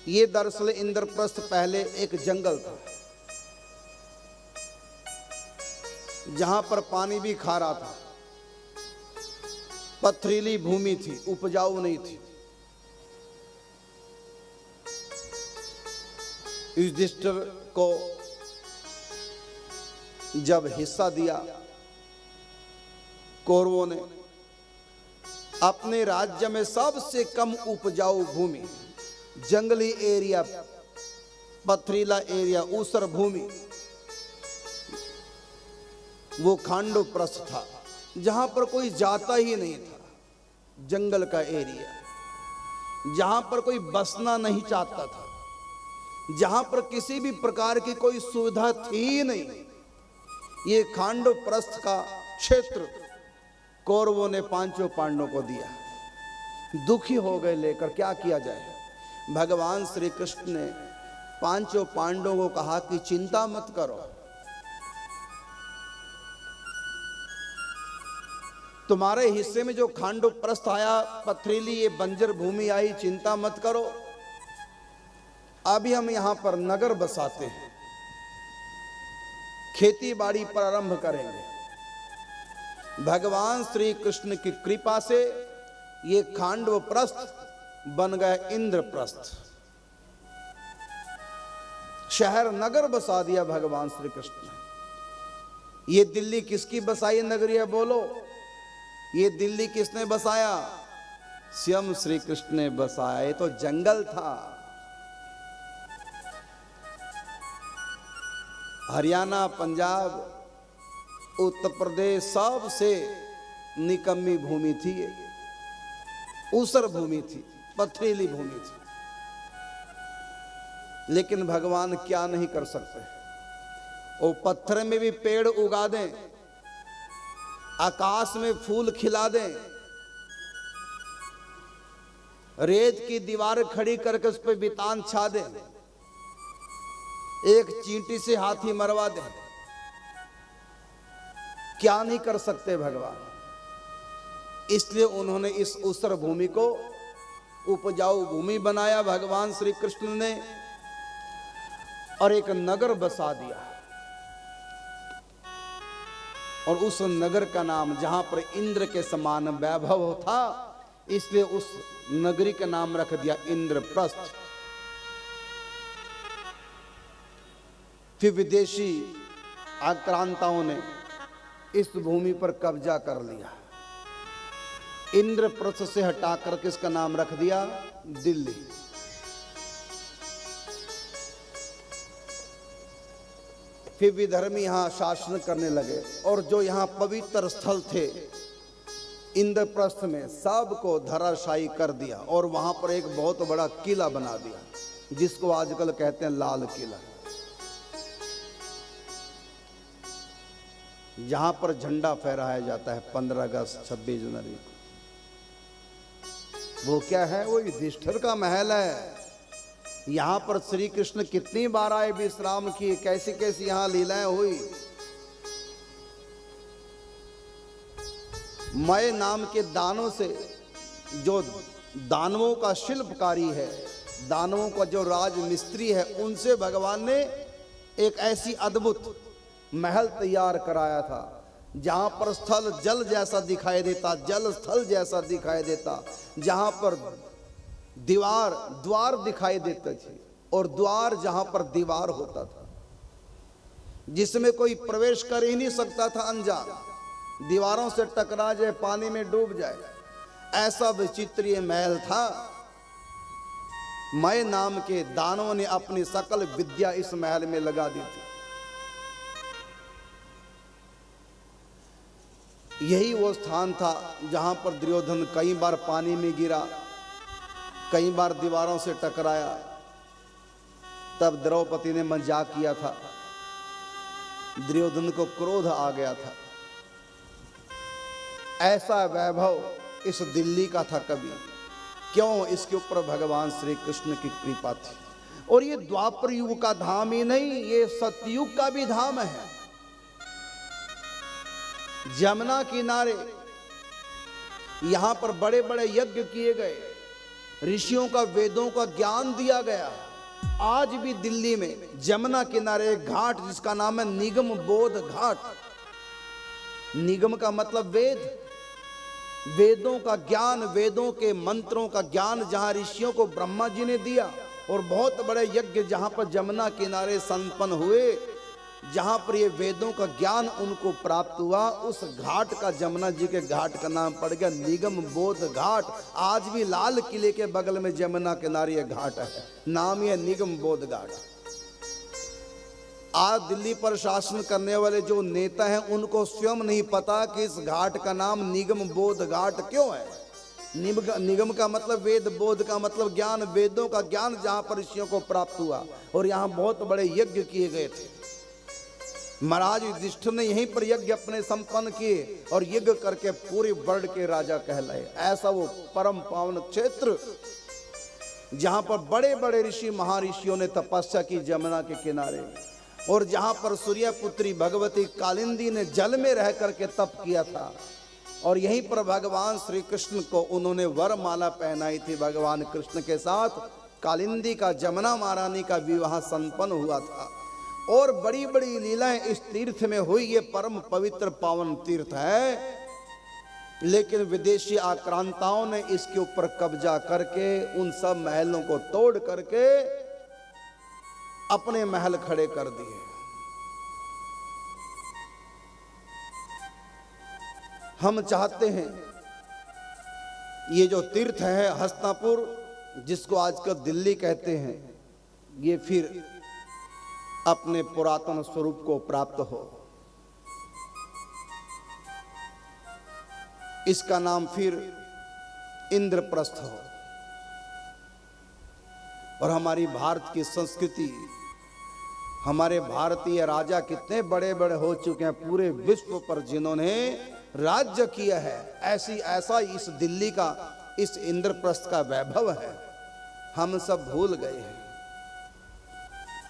ये दरअसल इंद्रप्रस्थ पहले एक जंगल था, जहां पर पानी भी खारा था, पथरीली भूमि थी, उपजाऊ नहीं थी। युधिष्ठिर को जब हिस्सा दिया कौरवों ने, अपने राज्य में सबसे कम उपजाऊ भूमि, जंगली एरिया, पथरीला एरिया, ऊसर भूमि, वो खांडवप्रस्थ था, जहां पर कोई जाता ही नहीं था। जंगल का एरिया, जहां पर कोई बसना नहीं चाहता था, जहां पर किसी भी प्रकार की कोई सुविधा थी ही नहीं। ये खांडवप्रस्थ का क्षेत्र कौरवों ने पांचों पांडवों को दिया। दुखी हो गए लेकर, क्या किया जाए। भगवान श्री कृष्ण ने पांचों पांडवों को कहा कि चिंता मत करो, तुम्हारे हिस्से में जो खांडवप्रस्थ आया, पथरीली ये बंजर भूमि आई, चिंता मत करो, अभी हम यहां पर नगर बसाते हैं, खेती बाड़ी प्रारंभ करेंगे। भगवान श्री कृष्ण की कृपा से ये खांडवप्रस्थ बन गया इंद्रप्रस्थ, शहर नगर बसा दिया भगवान श्री कृष्ण ने। ये दिल्ली किसकी बसाई नगरी है, बोलो। ये दिल्ली किसने बसाया? स्वयं श्री कृष्ण ने बसाया। ये तो जंगल था। हरियाणा, पंजाब, उत्तर प्रदेश सबसे निकम्मी भूमि थी ये, ऊसर भूमि थी, पथरीली भूमि थी। लेकिन भगवान क्या नहीं कर सकते। वो पत्थर में भी पेड़ उगा दें, आकाश में फूल खिला दें, रेत की दीवार खड़ी करके उस पर बितान छा दें, एक चींटी से हाथी मरवा दें, क्या नहीं कर सकते भगवान। इसलिए उन्होंने इस ऊसर भूमि को उपजाऊ भूमि बनाया भगवान श्री कृष्ण ने, और एक नगर बसा दिया। और उस नगर का नाम, जहां पर इंद्र के समान वैभव था, इसलिए उस नगरी का नाम रख दिया इंद्रप्रस्थ। फिर विदेशी आक्रांताओं ने इस भूमि पर कब्जा कर लिया। इंद्रप्रस्थ से हटाकर किसका नाम रख दिया? दिल्ली। फिर विधर्मी यहां शासन करने लगे, और जो यहां पवित्र स्थल थे इंद्रप्रस्थ में, सबको धराशायी कर दिया, और वहां पर एक बहुत बड़ा किला बना दिया, जिसको आजकल कहते हैं लाल किला, जहां पर झंडा फहराया जाता है 15 अगस्त 26 जनवरी को। वो क्या है? वो युधिष्ठिर का महल है। यहां पर श्री कृष्ण कितनी बार आए, विश्राम किए, कैसी कैसी यहां लीलाएं हुई। मय नाम के दानों से, जो दानवों का शिल्पकारी है, दानवों का जो राज मिस्त्री है, उनसे भगवान ने एक ऐसी अद्भुत महल तैयार कराया था, जहां पर स्थल जल जैसा दिखाई देता, जल स्थल जैसा दिखाई देता, जहां पर दीवार द्वार दिखाई देते थे, और द्वार जहां पर दीवार होता था, जिसमें कोई प्रवेश कर ही नहीं सकता था अनजान, दीवारों से टकरा जाए, पानी में डूब जाए, ऐसा विचित्र ये महल था। मय नाम के दानवों ने अपनी सकल विद्या इस महल में लगा दी थी। यही वो स्थान था जहां पर दुर्योधन कई बार पानी में गिरा, कई बार दीवारों से टकराया। तब द्रौपदी ने मजाक किया था, दुर्योधन को क्रोध आ गया था। ऐसा वैभव इस दिल्ली का था कभी, क्यों? इसके ऊपर भगवान श्री कृष्ण की कृपा थी। और ये द्वापर युग का धाम ही नहीं, ये सतयुग का भी धाम है। जमुना किनारे यहां पर बड़े बड़े यज्ञ किए गए, ऋषियों का, वेदों का ज्ञान दिया गया। आज भी दिल्ली में जमुना किनारे एक घाट जिसका नाम है निगम बोध घाट। निगम का मतलब वेद, वेदों का ज्ञान, वेदों के मंत्रों का ज्ञान जहां ऋषियों को ब्रह्मा जी ने दिया, और बहुत बड़े यज्ञ जहां पर जमुना किनारे संपन्न हुए, जहां पर ये वेदों का ज्ञान उनको प्राप्त हुआ, उस घाट का, जमुना जी के घाट का नाम पड़ गया निगम बोध घाट। आज भी लाल किले के बगल में जमुना किनारे ये घाट है, नाम ये निगम बोध घाट। आज दिल्ली पर शासन करने वाले जो नेता हैं उनको स्वयं नहीं पता कि इस घाट का नाम निगम बोध घाट क्यों है। निगम का मतलब वेद, बोध का मतलब ज्ञान, वेदों का ज्ञान जहां पर ऋषियों को प्राप्त हुआ, और यहां बहुत बड़े यज्ञ किए गए थे। महाराज युधिष्ठिर ने यहीं पर यज्ञ अपने संपन्न किए और यज्ञ करके पूरे वर्ल्ड के राजा कहलाए। ऐसा वो परम पावन क्षेत्र जहां पर बड़े बड़े ऋषि महर्षियों ने तपस्या की जमुना के किनारे, और जहां पर सूर्य पुत्री भगवती कालिंदी ने जल में रह करके तप किया था, और यहीं पर भगवान श्री कृष्ण को उन्होंने वरमाला पहनाई थी। भगवान कृष्ण के साथ कालिंदी का, जमुना महारानी का विवाह संपन्न हुआ था, और बड़ी बड़ी लीलाएं इस तीर्थ में हुई। ये परम पवित्र पावन तीर्थ है, लेकिन विदेशी आक्रांताओं ने इसके ऊपर कब्जा करके उन सब महलों को तोड़ करके अपने महल खड़े कर दिए। हम चाहते हैं ये जो तीर्थ है हस्तिनापुर, जिसको आजकल दिल्ली कहते हैं, ये फिर अपने पुरातन स्वरूप को प्राप्त हो। इसका नाम फिर इंद्रप्रस्थ हो। और हमारी भारत की संस्कृति, हमारे भारतीय राजा कितने बड़े बड़े हो चुके हैं पूरे विश्व पर, जिन्होंने राज्य किया है। ऐसा इस दिल्ली का, इस इंद्रप्रस्थ का वैभव है, हम सब भूल गए हैं।